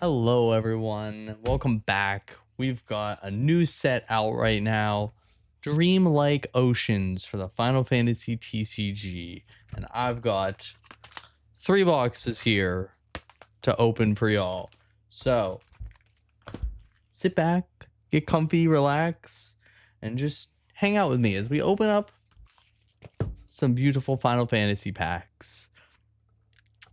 Hello, everyone. Welcome back. We've got a new set out right now, Dreamlike Oceans for the Final Fantasy TCG. And I've got 3 boxes here to open for y'all. So sit back, get comfy, relax, and just hang out with me as we open up some beautiful Final Fantasy packs.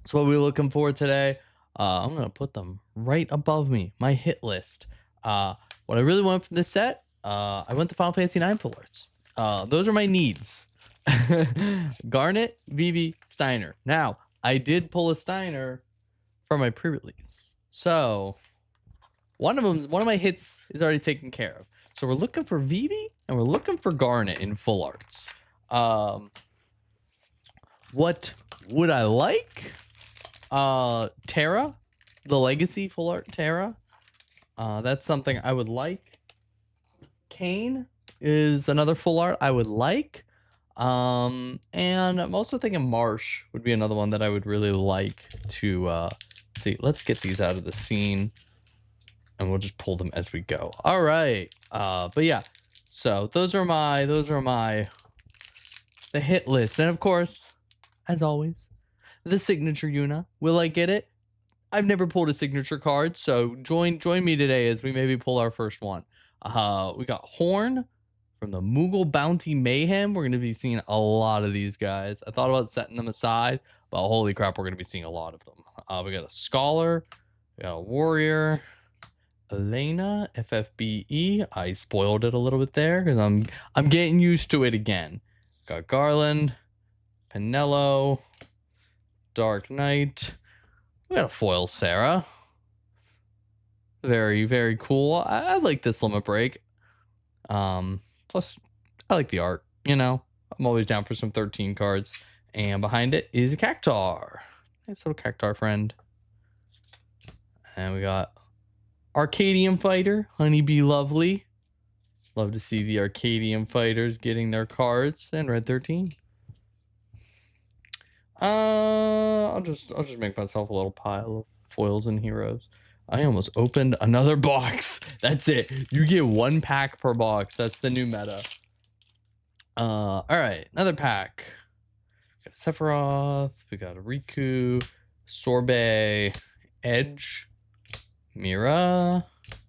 So what we're looking for today, I'm going to put them right above me, my hit list. What I really want from this set, I want the Final Fantasy 9 full arts. Those are my needs. Garnet, Vivi, Steiner. Now, I did pull a Steiner for my pre-release. So, one of my hits is already taken care of. So we're looking for Vivi and we're looking for Garnet in full arts. What would I like? Terra, the Legacy full art Terra. That's something I would like. Kane is another full art I would like. And I'm also thinking Marsh would be another one that I would really like to see. Let's get these out of the scene and we'll just pull them as we go. All right. But yeah, so those are the hit list. And of course, as always, the signature Yuna. Will I get it? I've never pulled a signature card, so join me today as we maybe pull our first one. We got Horn from the Moogle Bounty Mayhem. We're going to be seeing a lot of these guys. I thought about setting them aside, but holy crap, we're going to be seeing a lot of them. We got a Scholar, we got a Warrior, Elena, FFBE. I spoiled it a little bit there because I'm getting used to it again. Got Garland, Pinello, Dark Knight. We got a foil Sarah. Very, very cool. I like this limit break. Plus, I like the art. You know, I'm always down for some 13 cards. And behind it is a Cactar. Nice little Cactar friend. And we got Arcadium Fighter, Honeybee Lovely. Love to see the Arcadium Fighters getting their cards. And Red 13. I'll just make myself a little pile of foils and heroes. I almost opened another box. That's it. You get 1 pack per box. That's the new meta. All right, another pack. Got a Sephiroth. We got a Riku, Sorbet, Edge, Mira,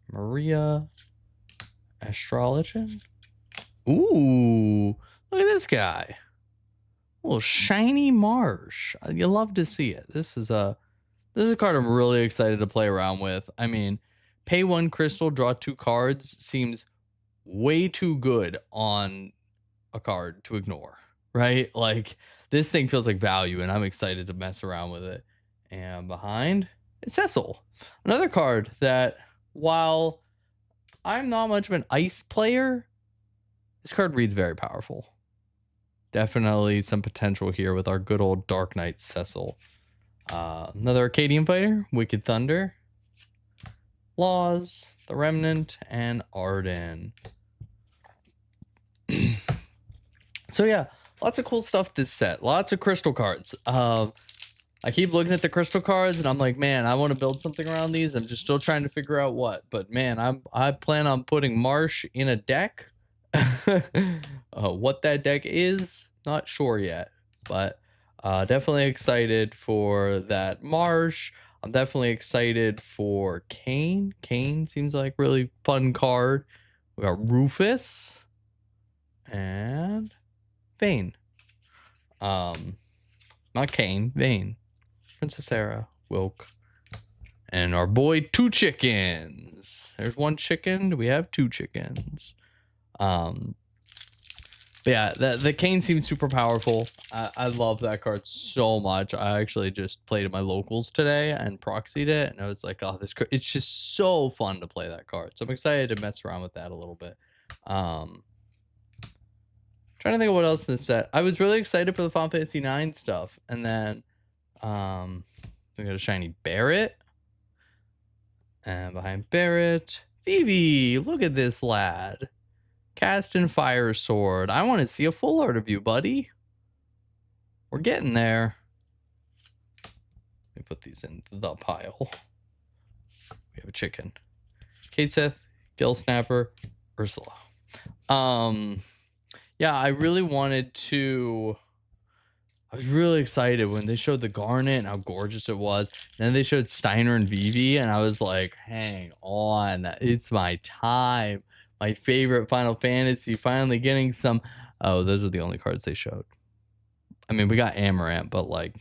Maria, Astrologian. Ooh, look at this guy. Little shiny Marsh. You love to see it. This is a card I'm really excited to play around with. I mean, pay 1 crystal, draw 2 cards seems way too good on a card to ignore, right? Like, this thing feels like value, and I'm excited to mess around with it. And behind is Cecil, another card that, while I'm not much of an ice player, this card reads very powerful. Definitely some potential here with our good old Dark Knight Cecil. Another Arcadian Fighter, Wicked Thunder, Laws, The Remnant, and Arden. So yeah, lots of cool stuff this set. Lots of crystal cards. I keep looking at the crystal cards and I'm like, man, I want to build something around these. I'm just still trying to figure out what. But man, I plan on putting Marsh in a deck. What that deck is, not sure yet, but definitely excited for that Marsh. I'm definitely excited for Kane. Kane seems like really fun card. We got Rufus and Vayne. Not Kane, Vayne. Princess Sarah, Wilk, and our boy 2 chickens. There's 1 chicken. Do we have 2 chickens? But yeah, the Kane seems super powerful. I love that card so much. I actually just played at my locals today and proxied it, and I was like, oh, this card, it's just so fun to play that card. So I'm excited to mess around with that a little bit. Trying to think of what else in this set. I was really excited for the Final Fantasy 9 stuff, and then we got a shiny Barret, and behind Barret, Vivi. Look at this lad. Cast and Fire Sword. I want to see a full art of you, buddy. We're getting there. Let me put these in the pile. We have a chicken. Kate Sith, Gil Snapper, Ursula. Yeah, I really wanted to. I was really excited when they showed the Garnet and how gorgeous it was. Then they showed Steiner and Vivi, and I was like, hang on, it's my time. My favorite Final Fantasy finally getting some. Oh, those are the only cards they showed. I mean, we got Amaranth, but like,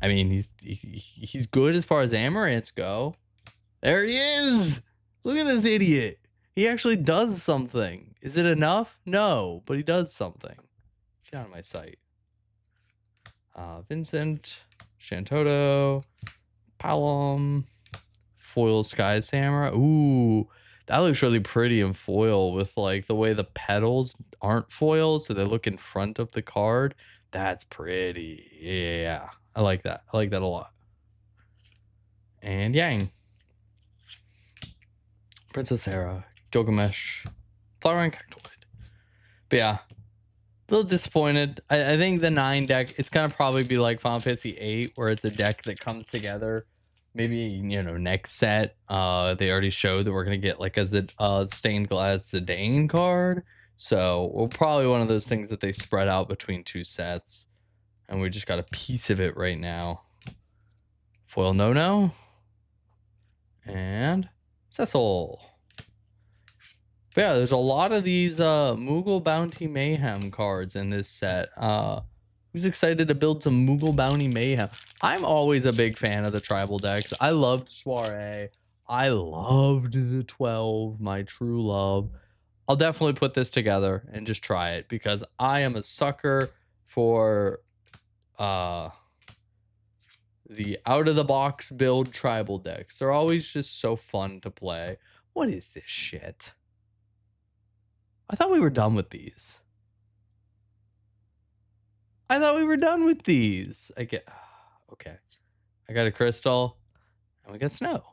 I mean, he's good as far as Amaranths go. There he is. Look at this idiot. He actually does something. Is it enough? No, but he does something. Get out of my sight. Vincent, Shantoto, Palom, foil Sky Samurai. Ooh, that looks really pretty in foil with like the way the petals aren't foil, so they look in front of the card. That's pretty. Yeah, I like that. I like that a lot. And Yang. Princess Sarah, Gilgamesh, Flower and Cactoid. But yeah, a little disappointed. I think the 9 deck, it's gonna probably be like Final Fantasy 8, where it's a deck that comes together. Maybe, you know, next set, they already showed that we're gonna get like a stained glass Zidane card. So we'll probably one of those things that they spread out between 2 sets, and we just got a piece of it right now. Foil No and Cecil. But yeah, there's a lot of these Moogle Bounty Mayhem cards in this set. Who's excited to build some Moogle Bounty Mayhem? I'm always a big fan of the tribal decks. I loved Soiree. I loved the 12, my true love. I'll definitely put this together and just try it because I am a sucker for the out-of-the-box build tribal decks. They're always just so fun to play. What is this shit? I thought we were done with these. I thought we were done with these. I get... Okay. I got a crystal. And we got snow.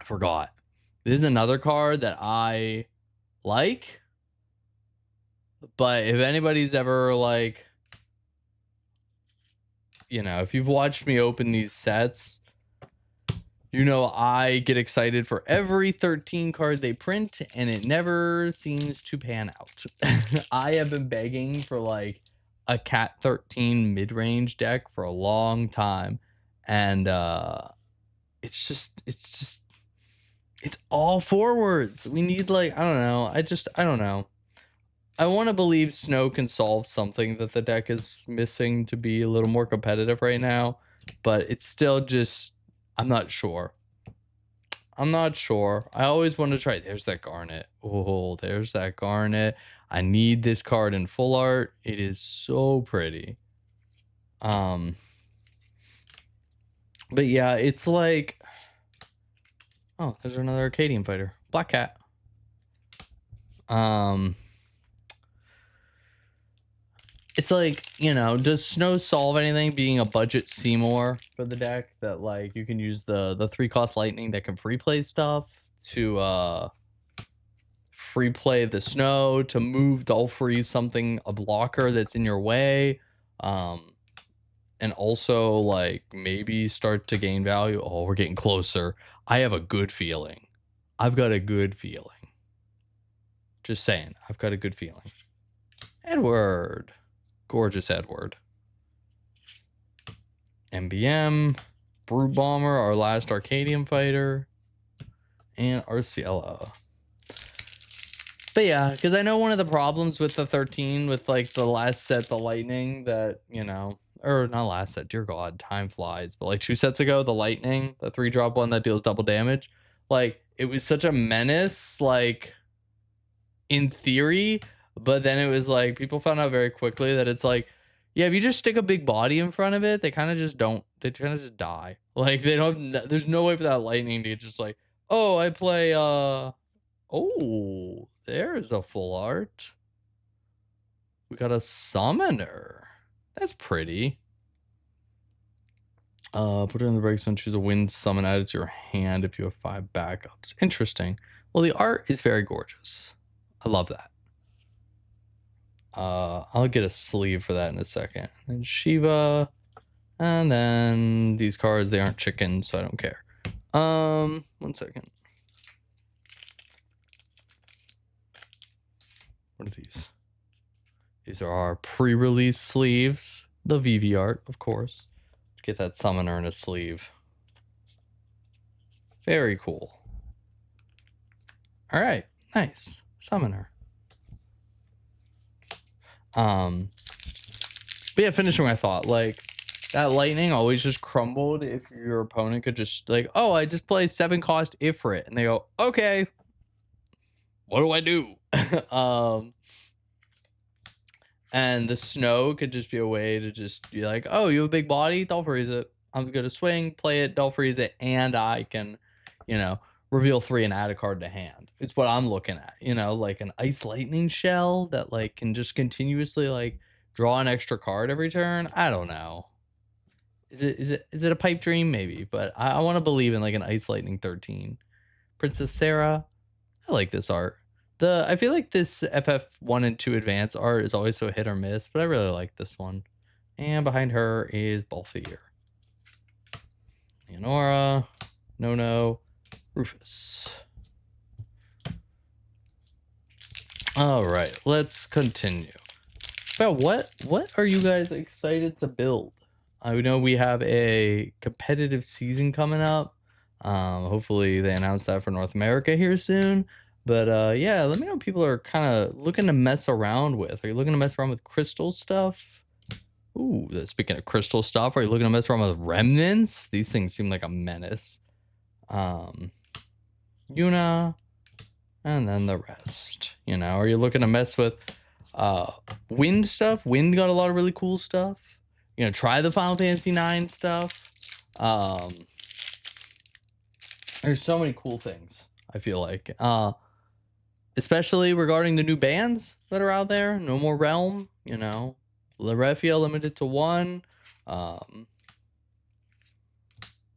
I forgot. This is another card that I like. But if anybody's ever like... You know, if you've watched me open these sets, you know I get excited for every 13 card they print, and it never seems to pan out. I have been begging for like a Cat 13 mid-range deck for a long time, and it's all forwards. We need like, I don't know. I don't know. I want to believe Snow can solve something that the deck is missing to be a little more competitive right now, but it's still just, I'm not sure. I'm not sure. I always want to try. There's that Garnet. Oh, there's that Garnet. I need this card in full art. It is so pretty. But yeah, it's like, oh, there's another Arcadian fighter. Black Cat. It's like, you know, does Snow solve anything being a budget Seymour for the deck that like you can use the 3-cost lightning that can free play stuff to free play the Snow to move Dolphrey something, a blocker that's in your way, and also like maybe start to gain value. Oh, we're getting closer. I have a good feeling. I've got a good feeling. Just saying, I've got a good feeling. Edward. Gorgeous Edward. MBM, Brute Bomber, our last Arcadian fighter, and Arciella. But yeah, because I know one of the problems with the 13, with like the last set, the Lightning, that, you know, or not last set, dear God, time flies, but like 2 sets ago, the Lightning, the 3-drop one that deals double damage, like it was such a menace, like in theory. But then it was like, people found out very quickly that it's like, yeah, if you just stick a big body in front of it, they kind of just don't, they kind of just die. Like, they don't, there's no way for that lightning to just like, oh, I play, oh, there's a full art. We got a summoner. That's pretty. Put it in the break zone, choose a wind summon, add it to your hand if you have 5 backups. Interesting. Well, the art is very gorgeous. I love that. I'll get a sleeve for that in a second. And Shiva, And then these cards, they aren't chickens, so I don't care. 1 second. What are these? These are our pre-release sleeves. The VV art, of course. Let's get that summoner in a sleeve. Very cool. All right, nice. Summoner. But yeah, finishing my thought, like, that lightning always just crumbled if your opponent could just like, oh, I just play 7 cost Ifrit, and they go, okay, what do I do? And the snow could just be a way to just be like, oh, you have a big body, don't freeze it. I'm gonna swing, play it, don't freeze it, and I can, you know, reveal 3 and add a card to hand. It's what I'm looking at, you know, like an ice lightning shell that like can just continuously like draw an extra card every turn. I don't know. Is it a pipe dream? Maybe, but I want to believe in like an Ice Lightning 13. Princess Sarah. I like this art. I feel like this FF1 and 2 advance art is always so hit or miss, but I really like this one. And behind her is Balthier. Leonora, Nono, Rufus. All right, let's continue. Well, what are you guys excited to build? I know we have a competitive season coming up. Hopefully they announce that for North America here soon. But yeah, let me know what people are kind of looking to mess around with. Are you looking to mess around with crystal stuff? Ooh, speaking of crystal stuff, are you looking to mess around with remnants? These things seem like a menace. Yuna, and then the rest. You know, are you looking to mess with wind stuff? Wind got a lot of really cool stuff. You know, try the Final Fantasy 9 stuff. There's so many cool things, I feel like. Especially regarding the new bands that are out there. No More Realm, you know. Larefia limited to 1.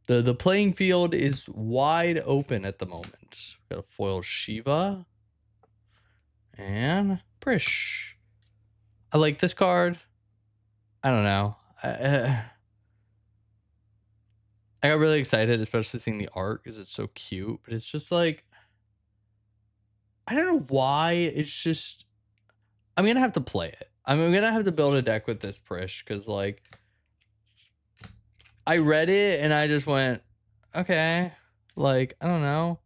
The playing field is wide open at the moment. Got a foil Shiva. And Prish. I like this card. I don't know. I got really excited, especially seeing the art because it's so cute. But it's just like, I don't know why. It's just, I'm gonna have to play it. I'm gonna have to build a deck with this Prish because like, I read it and I just went, okay, like I don't know.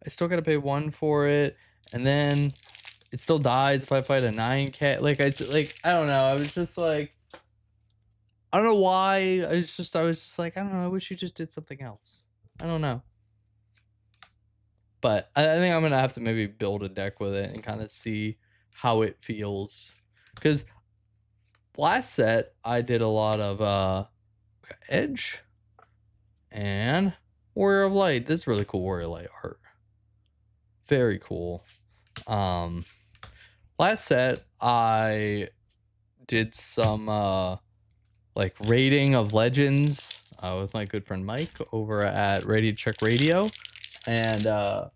I still gotta pay 1 for it, and then it still dies if I fight a 9K. Like I don't know. I was just like, I don't know why. I was just like, I don't know. I wish you just did something else. I don't know. But I think I'm gonna have to maybe build a deck with it and kind of see how it feels. Because last set I did a lot of Edge and Warrior of Light. This is really cool Warrior of Light art. Very cool. Last set I did some like rating of legends with my good friend Mike over at Ready to Check Radio, and I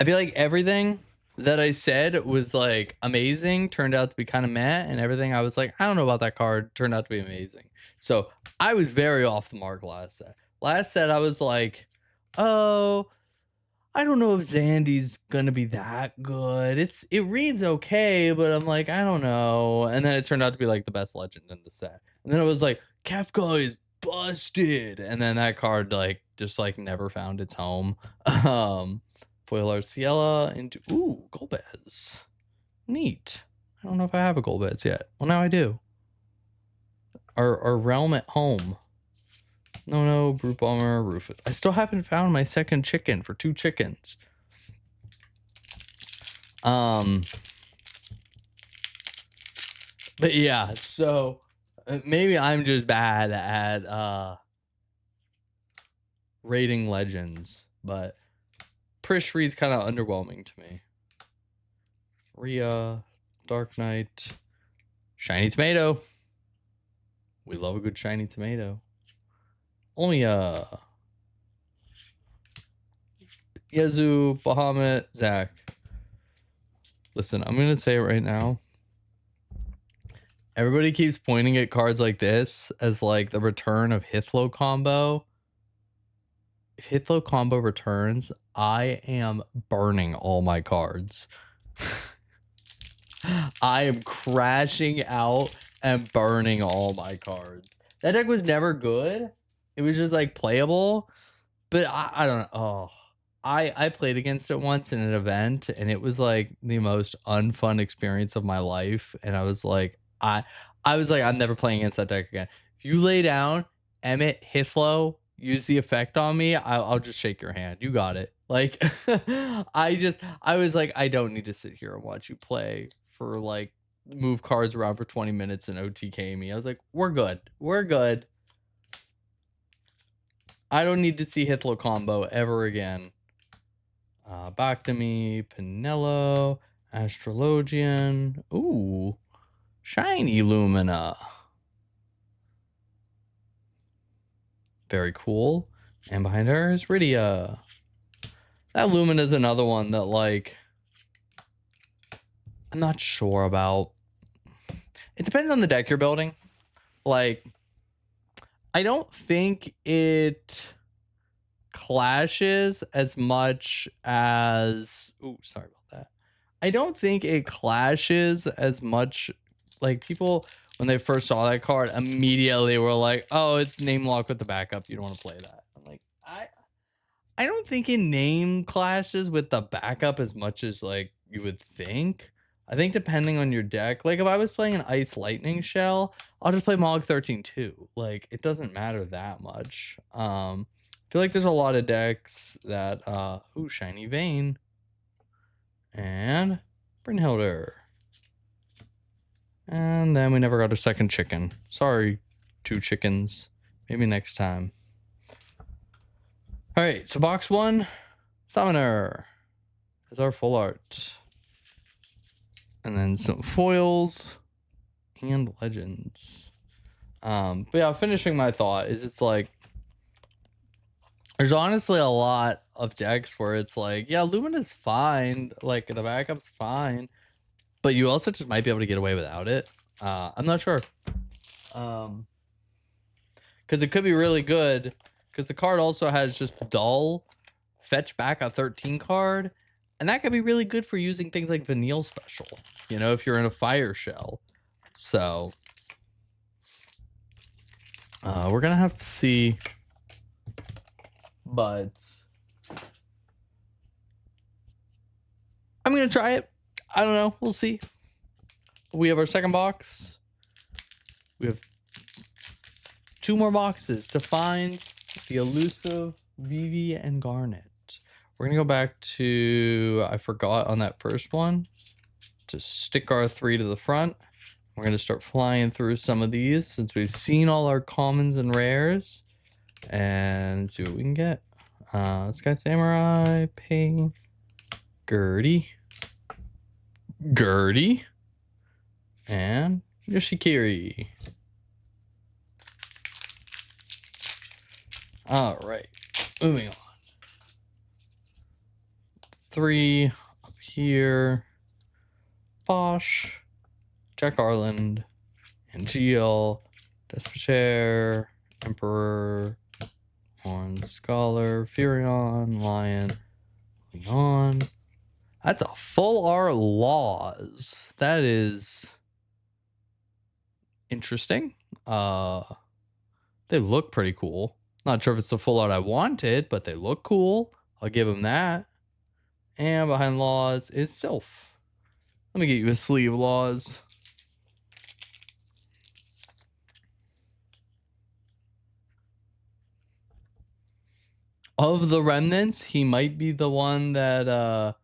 feel like everything that I said was like amazing turned out to be kind of meh, and everything I was like, I don't know about that card, turned out to be amazing. So I was very off the mark last set. Last set I was like, oh, I don't know if Zandy's gonna be that good. It reads okay, but I'm like, I don't know. And then it turned out to be like the best legend in the set. And then it was like, Kefka is busted. And then that card like just like never found its home. Foil Arciela into ooh, Golbez. Neat. I don't know if I have a Golbez yet. Well, now I do. Our realm at home. No, Brute Bomber, Rufus. I still haven't found my second chicken for 2 chickens. But yeah, so maybe I'm just bad at rating legends, but Prish reads kind of underwhelming to me. Rhea, Dark Knight, Shiny Tomato. We love a good shiny tomato. Only Yazoo, Bahamut, Zach. Listen, I'm gonna say it right now. Everybody keeps pointing at cards like this as like the return of Hithlo combo. If Hithlo combo returns, I am burning all my cards. I am crashing out and burning all my cards. That deck was never good. It was just like playable, but I don't know. Oh, I played against it once in an event, and it was like the most unfun experience of my life. And I was like, I'm never playing against that deck again. If you lay down Emmett Hithlo, use the effect on me, I'll just shake your hand. You got it. Like, I was like, I don't need to sit here and watch you play for like move cards around for 20 minutes and OTK me. I was like, we're good. We're good. I don't need to see Hithlo combo ever again. Back to me, Pinello, Astrologian. Ooh, shiny Lumina. Very cool. And behind her is Rydia. That Lumina is another one that, like, I'm not sure about. It depends on the deck you're building. Like, I don't think it clashes as much as... Ooh, sorry about that. I don't think it clashes as much. Like, people, when they first saw that card, immediately were like, oh, it's name lock with the backup. You don't want to play that. I'm like, I don't think it name clashes with the backup as much as like you would think. I think depending on your deck, like if I was playing an Ice Lightning Shell, I'll just play Mog 13 too. Like it doesn't matter that much. I feel like there's a lot of decks that ooh, Shiny Vein and Brynhilder. And then we never got a second chicken. Sorry, 2 chickens. Maybe next time. All right, so box 1, Summoner is our full art. And then some foils and legends. But yeah, finishing my thought is it's like, there's honestly a lot of decks where it's like, yeah, Lumina's fine. Like the backup's fine, but you also just might be able to get away without it. I'm not sure. Because it could be really good. Because the card also has just dull, fetch back a 13 card. And that could be really good for using things like Vanille Special. You know, if you're in a fire shell. So, we're going to have to see. But I'm going to try it. I don't know. We'll see. We have our second box. We have 2 more boxes to find the elusive Vivi and Garnet. We're going to go back to, I forgot on that first one, to stick our 3 to the front. We're going to start flying through some of these since we've seen all our commons and rares. And see what we can get. Sky Samurai, Pain, Gertie, and Yoshikiri. All right, moving on. 3 up here. Bosch, Jack Arland, Angeal, Despair, Emperor, Horn Scholar, Furion, Lion, Leon. That's a full art Laws. That is interesting. They look pretty cool. Not sure if it's the full art I wanted, but they look cool. I'll give them that. And behind Laws is Sylph. Let me get you a sleeve, Laws. Of the remnants, he might be the one that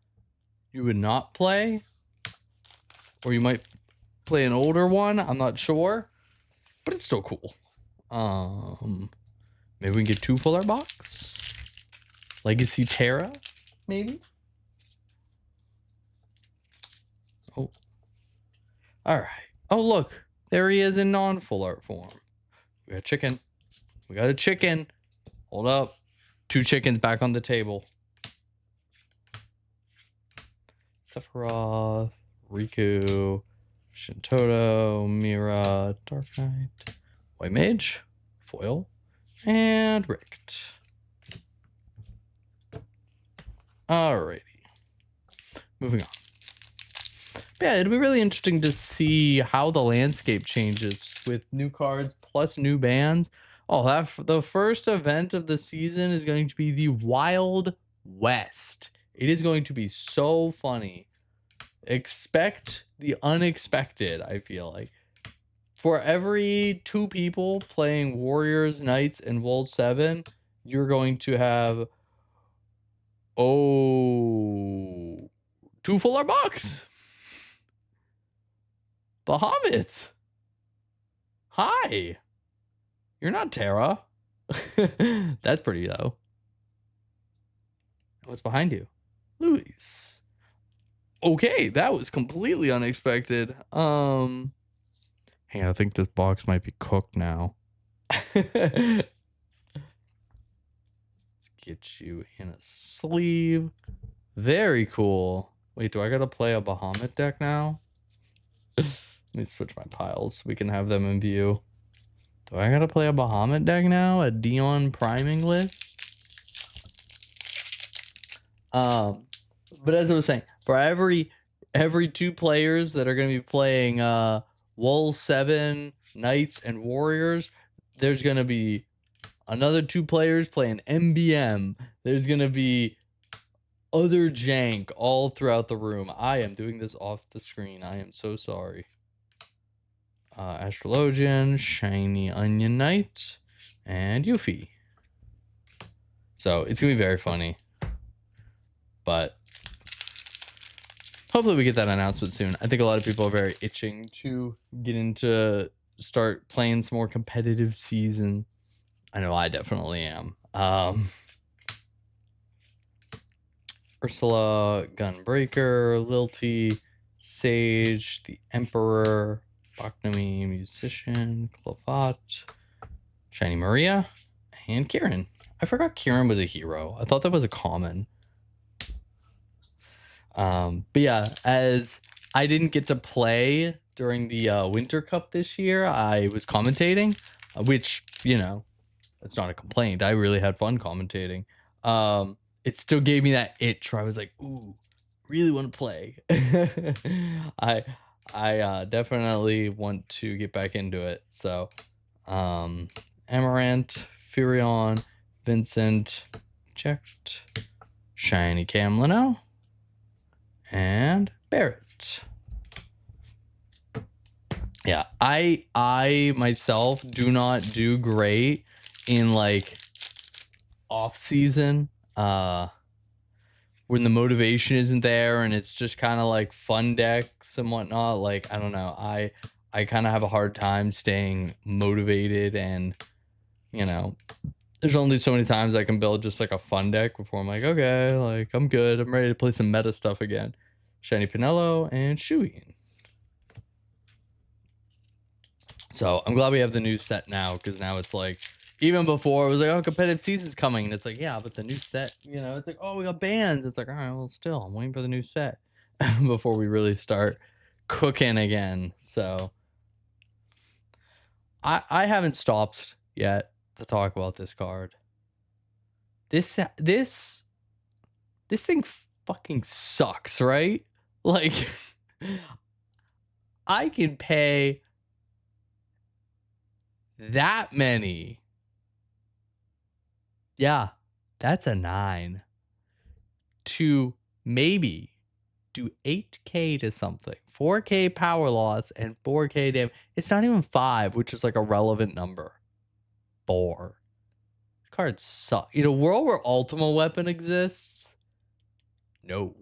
you would not play. Or you might play an older one. I'm not sure. But it's still cool. Maybe we can get 2 full art box. Legacy Terra, maybe? Oh. Alright. Oh, look. There he is in non-full art form. We got chicken. We got a chicken. Hold up. 2 chickens back on the table. Sephiroth, Riku, Shintoto, Mira, Dark Knight, White Mage, Foil, and Richt. Alrighty. Moving on. Yeah, it'll be really interesting to see how the landscape changes with new cards plus new bans. Oh, the first event of the season is going to be the Wild West. It is going to be so funny. Expect the unexpected, I feel like. For every 2 people playing Warriors, Knights, and Wolves 7, you're going to have 2 full art box. Bahamut. Hi. You're not Terra. That's pretty though. What's behind you? Luis. Okay, that was completely unexpected. Hey, I think this box might be cooked now. Let's get you in a sleeve. Very cool. Wait, do I gotta play a Bahamut deck now? Let me switch my piles so we can have them in view. Do I gotta play a Bahamut deck now? A Dion priming list? But as I was saying, for every 2 players that are gonna be playing Wolves 7, Knights, and Warriors, there's gonna be another 2 players playing MBM. There's gonna be other jank all throughout the room. I am doing this off the screen. I am so sorry. Astrologian, Shiny Onion Knight, and Yuffie. So it's gonna be very funny. But hopefully we get that announcement soon. I think a lot of people are very itching to get into start playing some more competitive season. I know I definitely am. Ursula, Gunbreaker, Lilty, Sage, the Emperor, Baknami, Musician, Clavat, Shiny Maria, and Kieran. I forgot Kieran was a hero. I thought that was a common. But yeah, as I didn't get to play during the Winter Cup this year, I was commentating, which, you know, it's not a complaint. I really had fun commentating. It still gave me that itch where I was like, ooh, really want to play. I definitely want to get back into it. So, Amaranth, Furion, Vincent, checked, Shiny Camlino, and Barrett. Yeah, I myself do not do great in like off season, when the motivation isn't there and it's just kind of like fun decks and whatnot. Like, I don't know, I kind of have a hard time staying motivated, and you know, there's only so many times I can build just like a fun deck before I'm like, okay, like I'm good, I'm ready to play some meta stuff again. Shiny Pinello and Shuyin. So I'm glad we have the new set now, because now it's like, even before it was like, oh, competitive season's coming, and it's like, yeah, but the new set, you know, it's like, oh, we got bans. It's like, all right, well, still, I'm waiting for the new set before we really start cooking again. So I haven't stopped yet to talk about this card. This thing fucking sucks, right? Like, I can pay that many. Yeah, that's a 9. To maybe do 8K to something. 4K power loss and 4K damage. It's not even 5, which is like a relevant number. 4. These cards suck. In a world where Ultima Weapon exists, no.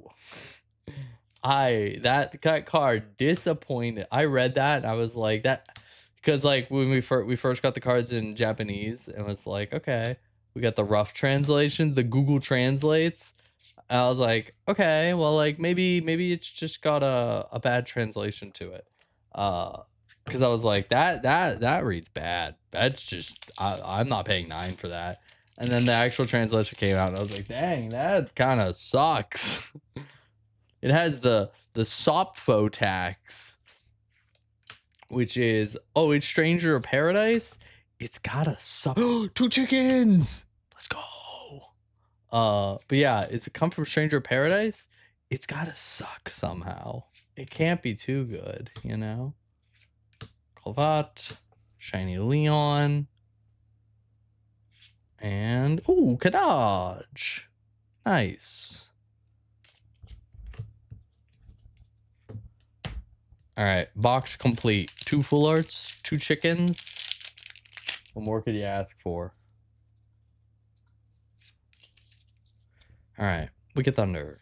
That card disappointed. I read that and I was like, that, because like when we first got the cards in Japanese, and was like, okay, we got the rough translations, the Google translates. And I was like, okay, well, like maybe it's just got a bad translation to it. Because I was like, that reads bad. That's just, I'm not paying 9 for that. And then the actual translation came out, and I was like, dang, that kind of sucks. It has the SOPFO tax. which is, oh, it's Stranger of Paradise. It's gotta suck. 2 chickens. Let's go. But yeah, it's a come from Stranger of Paradise. It's gotta suck somehow. It can't be too good, you know? Clavat, Shiny Leon, and ooh, Kadaj. Nice. All right, box complete. 2 full arts, 2 chickens. What more could you ask for? All right, Wicked Thunder.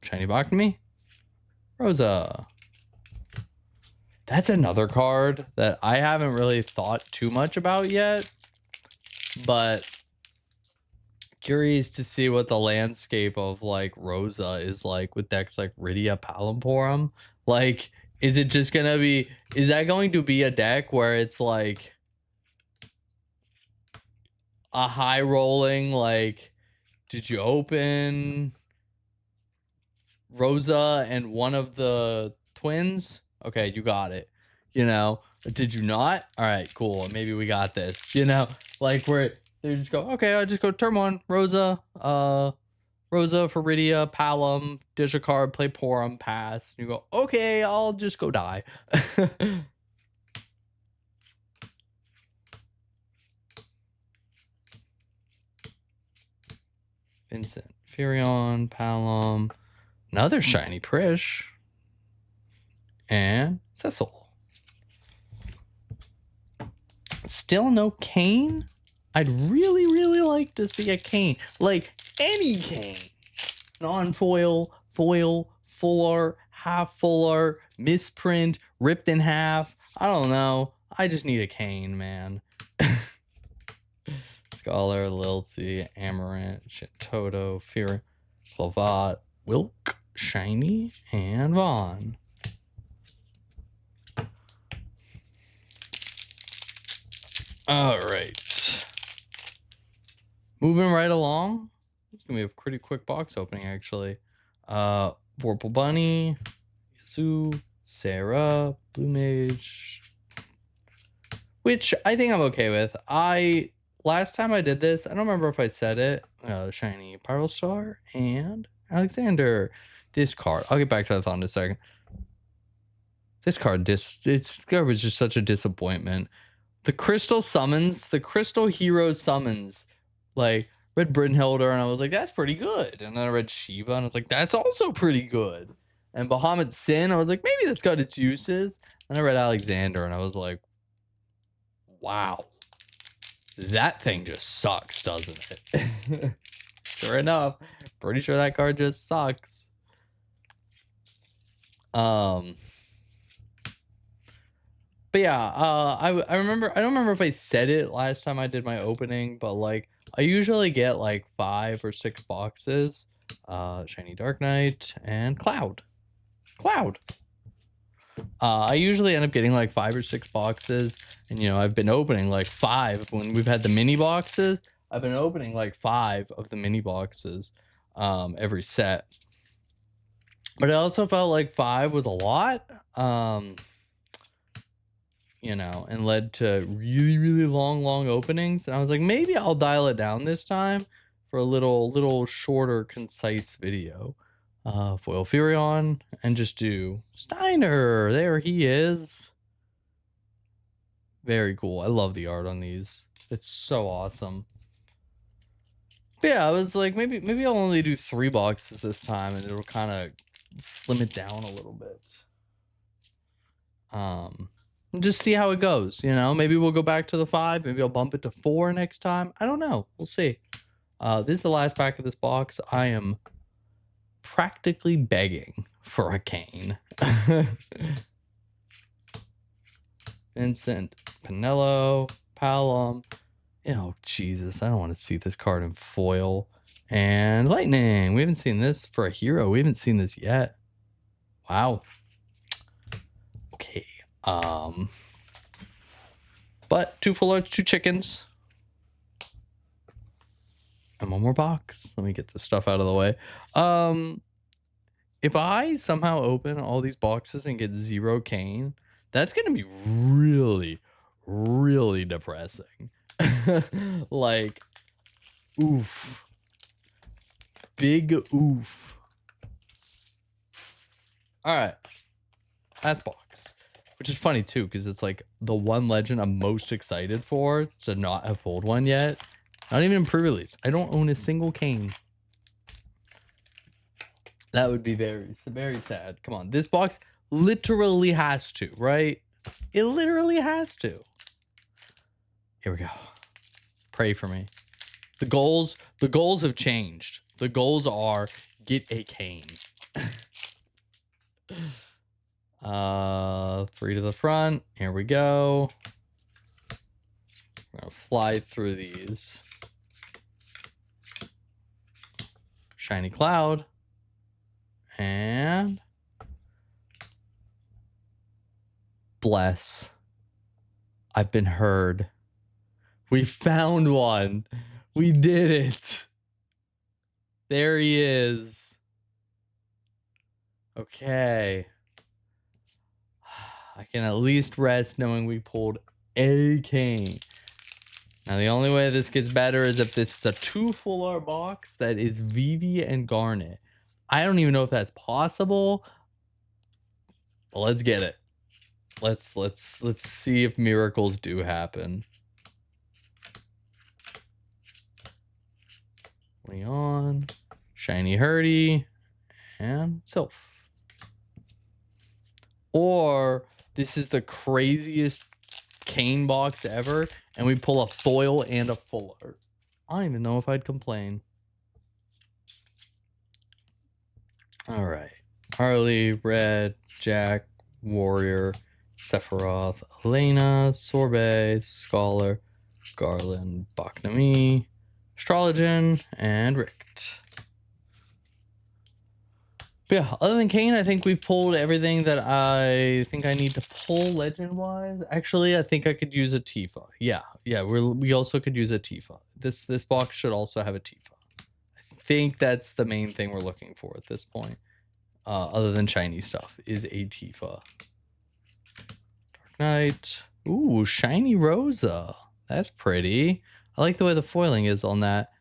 Shiny box me. Rosa. That's another card that I haven't really thought too much about yet, but curious to see what the landscape of like Rosa is like with decks like Rydia Palamporum. Like, is it just gonna be, is that going to be a deck where it's like a high rolling, like, did you open Rosa and one of the twins? Okay, you got it. You know, did you not? All right, cool. Maybe we got this. You know, like where they just go, okay, I'll just go turn 1, Rosa, Rosa for Rydia, Palom, dish a card, play Porum, pass. And you go, okay, I'll just go die. Vincent, Furion, Palom, another shiny Prish, and Cecil. Still no Kane? I'd really, really like to see a Kane. Like, any Kane. Non-foil, foil, full art, half full art, misprint, ripped in half. I don't know. I just need a Kane, man. Scholar, Lilty, Amarant, Toto, Fear, Clavat, Wilk, Shiny, and Vaughn. All right. Moving right along. It's gonna be a pretty quick box opening, actually. Vorpal Bunny, Yazoo, Sarah, Blue Mage, which I think I'm okay with. Last time I did this, I don't remember if I said it. Shiny Pyrostar and Alexander. Discard. I'll get back to that thought in a second. This card, this was just such a disappointment. The Crystal Summons, the Crystal Hero Summons, like, read Brynhilder, and I was like, that's pretty good. And then I read Shiva, and I was like, that's also pretty good. And Bahamut Sin, I was like, maybe that's got its uses. And I read Alexander, and I was like, wow. That thing just sucks, doesn't it? Sure enough, pretty sure that card just sucks. But yeah, I remember, I don't remember if I said it last time I did my opening, but like I usually get like 5 or 6 boxes. Shiny Dark Knight and Cloud. I usually end up getting like 5 or 6 boxes, and you know, I've been opening like 5 when we've had the mini boxes. I've been opening like 5 of the mini boxes every set. But I also felt like 5 was a lot. You know, and led to really, really long openings. And I was like, maybe I'll dial it down this time for a little shorter, concise video. Foil Furion, and just do Steiner. There he is. Very cool. I love the art on these. It's so awesome. But yeah, I was like, maybe I'll only do 3 boxes this time, and it'll kind of slim it down a little bit. Just see how it goes, you know. Maybe we'll go back to the 5. Maybe I'll bump it to 4 next time. I don't know. We'll see. This is the last pack of this box. I am practically begging for a Kane. Vincent, Pinello, Palom. Oh, Jesus. I don't want to see this card in foil. And Lightning. We haven't seen this for a hero. We haven't seen this yet. Wow. Okay. But 2 full arts, 2 chickens. And one more box. Let me get this stuff out of the way. If I somehow open all these boxes and get 0 Kane, that's gonna be really, really depressing. Like, oof. Big oof. Alright. Last box. Which is funny too, because it's like the one legend I'm most excited for to not have pulled one yet. Not even in pre-release. I don't own a single Kane. That would be very, very sad. Come on. This box literally has to, right? It literally has to. Here we go. Pray for me. The goals have changed. The goals are get a Kane. 3 to the front. Here we go. We're gonna fly through these. Shiny cloud. And bless. I've been heard. We found one. We did it. There he is. Okay. I can at least rest knowing we pulled a Kane. Now, the only way this gets better is if this is a 2 full art box that is Vivi and Garnet. I don't even know if that's possible. But let's get it. Let's see if miracles do happen. Leon, Shiny Hurdy, and Sylph. Or this is the craziest Kane box ever, and we pull a foil and a full art. I don't even know if I'd complain. All right. Harley, Red, Jack, Warrior, Sephiroth, Elena, Sorbet, Scholar, Garland, Baknami, Astrologian, and Richt. But yeah, other than Kane, I think we've pulled everything that I think I need to pull legend-wise. Actually, I think I could use a Tifa. Yeah, we also could use a Tifa. This box should also have a Tifa. I think that's the main thing we're looking for at this point. Other than shiny stuff, is a Tifa. Dark Knight. Ooh, shiny Rosa. That's pretty. I like the way the foiling is on that.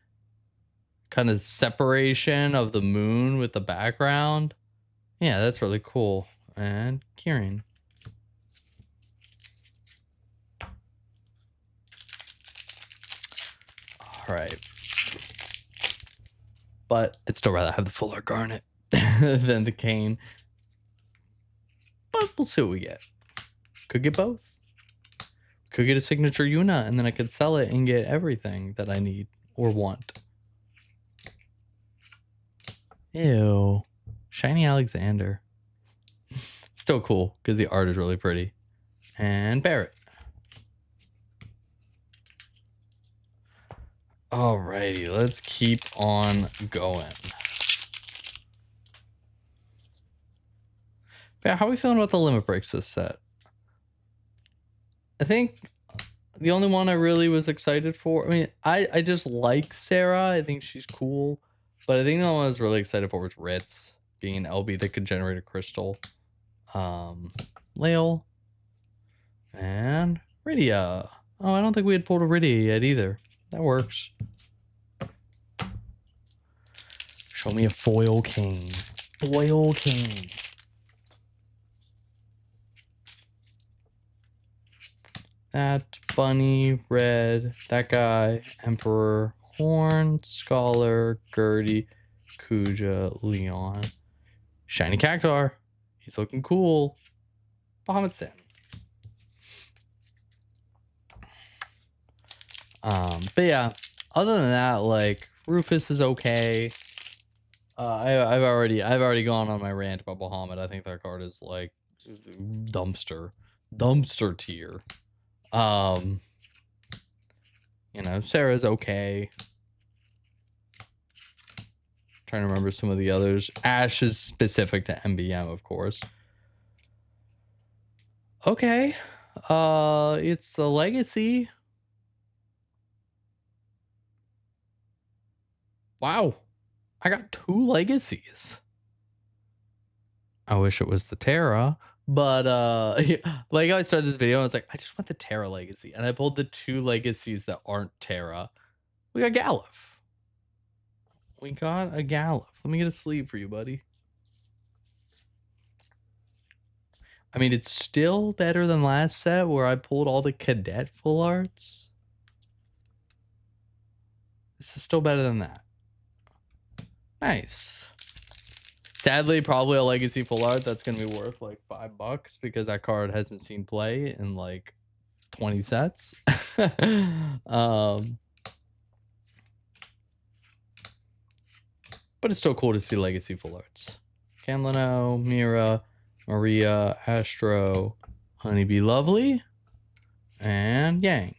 Kind of separation of the moon with the background. Yeah, that's really cool. And Kieran. All right. But I'd still rather have the full art Garnet than the Kane. But we'll see what we get. Could get both. Could get a signature Yuna, and then I could sell it and get everything that I need or want. Ew. Shiny Alexander. Still cool, because the art is really pretty. And Barrett. Alrighty, let's keep on going. But how are we feeling about the limit breaks this set? I think the only one I really was excited for, I mean, I just like Sarah. I think she's cool. But I think the one I was really excited for was Ritz, being an LB that could generate a crystal. Lael. And Rydia. Oh, I don't think we had pulled a Rydia yet either. That works. Show me a foil Kane. Foil Kane. That, Bunny, Red, that guy, Emperor, Horn, Scholar, Gertie, Kuja, Leon. Shiny Cactuar. He's looking cool. Bahamut Sin. But yeah, other than that, like, Rufus is okay. I've already gone on my rant about Bahamut. I think that card is like dumpster tier. You know, Sarah's okay. Trying to remember some of the others. Ash is specific to MBM, of course. Okay. It's a legacy. Wow. I got 2 legacies. I wish it was the Terra, but like I started this video, I was like, I just want the Terra legacy, and I pulled the 2 legacies that aren't Terra. We got Galuf. We got a Galuf. Let me get a sleeve for you, buddy. I mean, it's still better than last set where I pulled all the cadet full arts. This is still better than that. Nice. Sadly, probably a legacy full art that's going to be worth like $5 because that card hasn't seen play in like 20 sets. But it's still cool to see legacy full arts. Camlino, Mira, Maria, Astro, Honeybee Lovely, and Yang.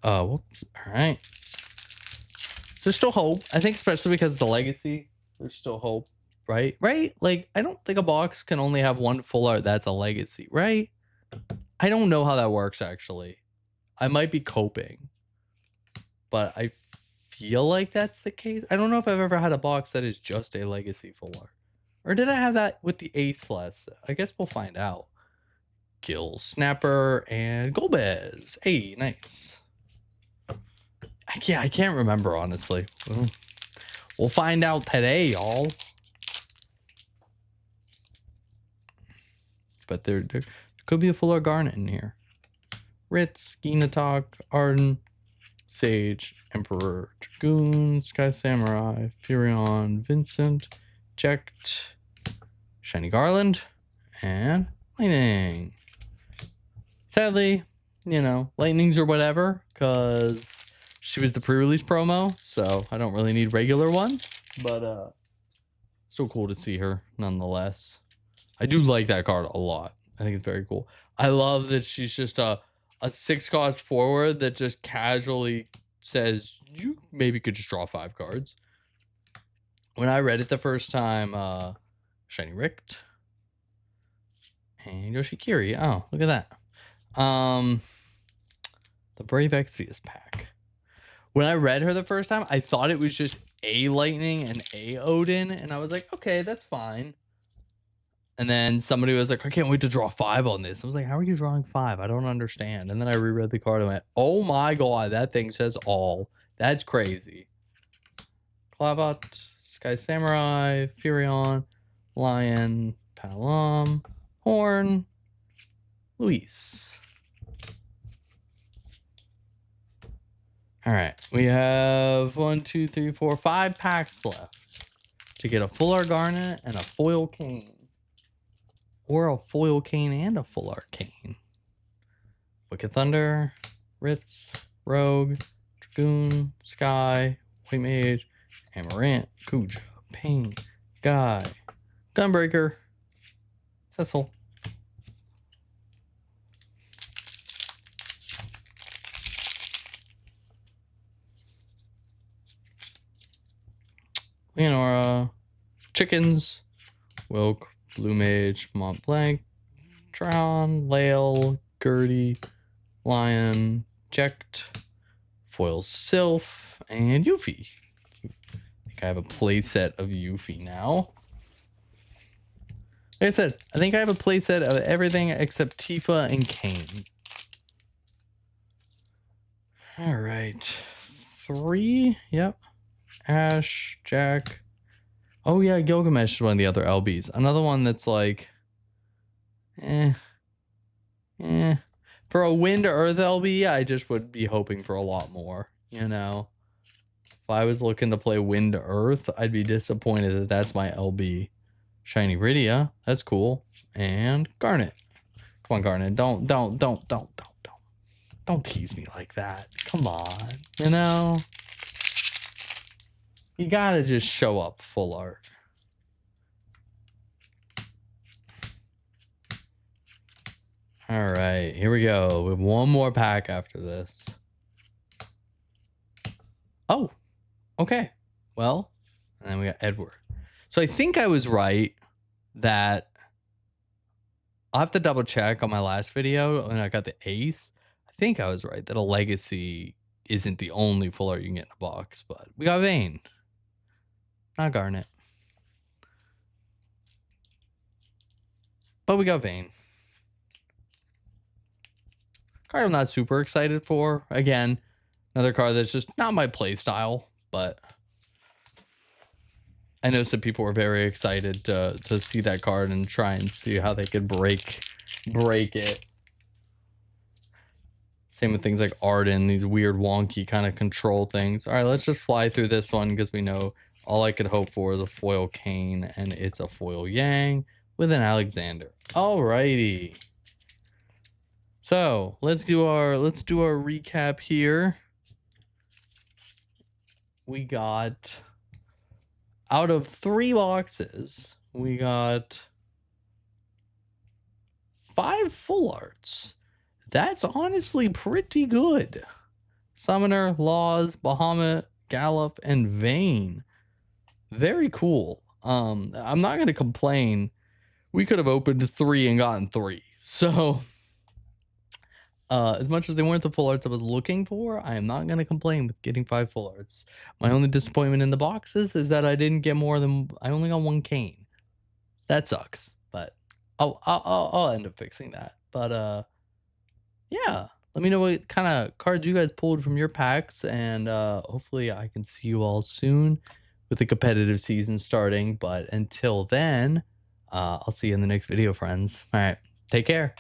All right. So there's still hope. I think especially because it's the legacy, there's still hope, right? Right? Like, I don't think a box can only have 1 full art that's a legacy, right? I don't know how that works, actually. I might be coping, but I feel like that's the case. I don't know if I've ever had a box that is just a legacy full art. Or did I have that with the Ace last set? I guess we'll find out. Gill, Snapper, and Golbez. Hey, nice. I can't remember, honestly. We'll find out today, y'all. But there could be a full art Garnet in here. Ritz, Ginatok, Arden, Sage, Emperor, Dragoon, Sky Samurai, Furion, Vincent, Checked, Shiny Garland, and Lightning. Sadly, you know, Lightnings or whatever, because she was the pre-release promo, so I don't really need regular ones, but still cool to see her nonetheless. I do like that card a lot. I think it's very cool. I love that she's just a 6-cost forward that just casually says you maybe could just draw 5 cards. When I read it the first time, Shiny Richt and Yoshikiri. Oh, look at that. The Brave Exvius pack. When I read her the first time, I thought it was just a Lightning and a Odin, and I was like, okay, that's fine. And then somebody was like, I can't wait to draw 5 on this. I was like, how are you drawing 5? I don't understand. And then I reread the card and went, oh my god, that thing says all. That's crazy. Clavat, Sky Samurai, Furion, Lion, Palom, Horn, Luis. All right, we have 1, 2, 3, 4, 5 packs left to get a full art Garnet and a foil Cane. Or a foil Cane and a full art Cane. Wicked Thunder, Ritz, Rogue, Dragoon, Sky, White Mage, Amarant, Kuja, Pain, Guy, Gunbreaker, Cecil. Leonora, Chickens, Wilk, Blue Mage, Mont Blanc, Tron, Lael, Gertie, Lion, Checked, Foil Sylph, and Yuffie. I think I have a playset of Yuffie now. Like I said, I think I have a playset of everything except Tifa and Kane. All right. 3, yep. Ash, Jack. Oh yeah, Gilgamesh is one of the other LBs. Another one that's like, For a Wind to Earth LB, I just would be hoping for a lot more, you know? If I was looking to play Wind to Earth, I'd be disappointed that that's my LB. Shiny Rydia, that's cool. And Garnet. Come on, Garnet, don't tease me like that. Come on, you know? You gotta just show up full art. All right, here we go. We have one more pack after this. Oh, okay. Well, and then we got Edward. So I think I was right that I'll have to double check on my last video when I got the Ace. I I think I was right that a legacy isn't the only full art you can get in a box, but we got Vayne. Not Garnet. But we got Vayne. Card I'm not super excited for. Again, another card that's just not my play style, but I know some people were very excited to see that card and try and see how they could break it. Same with things like Arden, these weird wonky kind of control things. All right, let's just fly through this one because we know all I could hope for is a foil Kane, and it's a foil Yang with an Alexander. All righty. So let's do our recap here. We got, out of 3 boxes, we got 5 full arts. That's honestly pretty good. Summoner, Laws, Bahamut, Gallop, and Vayne. Very cool. I'm not gonna complain. We could have opened 3 and gotten 3. So as much as they weren't the full arts I was looking for, I am not gonna complain with getting 5 full arts. My only disappointment in the boxes is that I didn't get more than, I only got 1 Kane. That sucks, but I'll end up fixing that. But yeah, let me know what kind of cards you guys pulled from your packs, and hopefully I can see you all soon with the competitive season starting. But until then, I'll see you in the next video, friends. All right, take care.